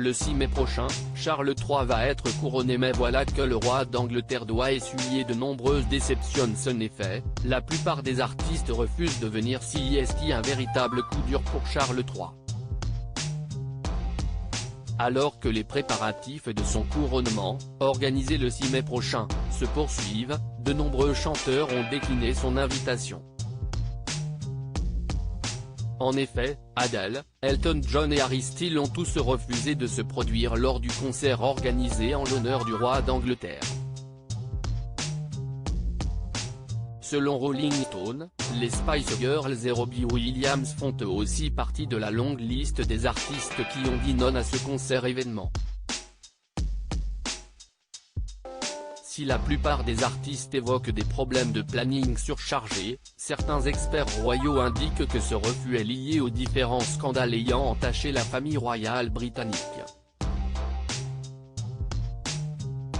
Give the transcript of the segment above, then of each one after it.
Le 6 mai prochain, Charles III va être couronné, mais voilà que le roi d'Angleterre doit essuyer de nombreuses déceptions. En effet, la plupart des artistes refusent de venir. C'est un véritable coup dur pour Charles III. Alors que les préparatifs de son couronnement, organisé le 6 mai prochain, se poursuivent, de nombreux chanteurs ont décliné son invitation. En effet, Adele, Elton John et Harry Styles ont tous refusé de se produire lors du concert organisé en l'honneur du roi d'Angleterre. Selon Rolling Stone, les Spice Girls et Robbie Williams font eux aussi partie de la longue liste des artistes qui ont dit non à ce concert événement. Si la plupart des artistes évoquent des problèmes de planning surchargés, certains experts royaux indiquent que ce refus est lié aux différents scandales ayant entaché la famille royale britannique.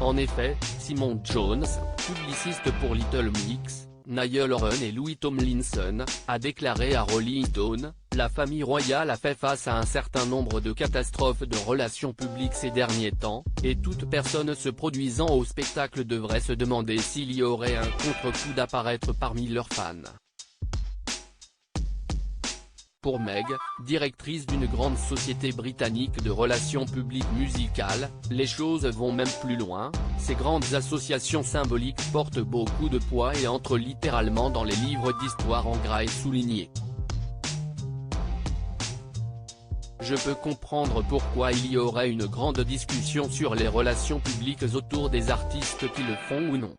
En effet, Simon Jones, publiciste pour Little Mix, Niall Horan et Louis Tomlinson, a déclaré à Rolling Stone: la famille royale a fait face à un certain nombre de catastrophes de relations publiques ces derniers temps, et toute personne se produisant au spectacle devrait se demander s'il y aurait un contre-coup d'apparaître parmi leurs fans. Pour Meg, directrice d'une grande société britannique de relations publiques musicales, les choses vont même plus loin. Ces grandes associations symboliques portent beaucoup de poids et entrent littéralement dans les livres d'histoire en gras et soulignés. Je peux comprendre pourquoi il y aurait une grande discussion sur les relations publiques autour des artistes qui le font ou non.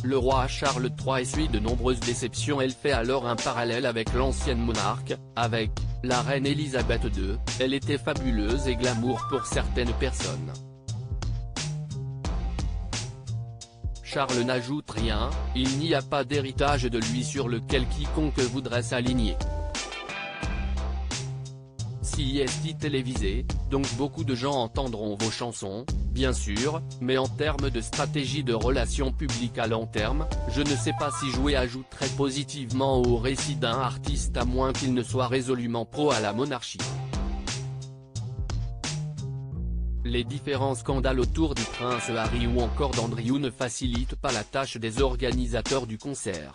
Le roi Charles III essuie de nombreuses déceptions. Elle fait alors un parallèle avec l'ancienne monarque, avec la reine Elisabeth II, elle était fabuleuse et glamour pour certaines personnes. Charles n'ajoute rien, il n'y a pas d'héritage de lui sur lequel quiconque voudrait s'aligner. C'est télévisé, donc beaucoup de gens entendront vos chansons, bien sûr, mais en termes de stratégie de relations publiques à long terme, je ne sais pas si jouer ajouterait positivement au récit d'un artiste à moins qu'il ne soit résolument pro à la monarchie. Les différents scandales autour du prince Harry ou encore d'Andrew ne facilitent pas la tâche des organisateurs du concert.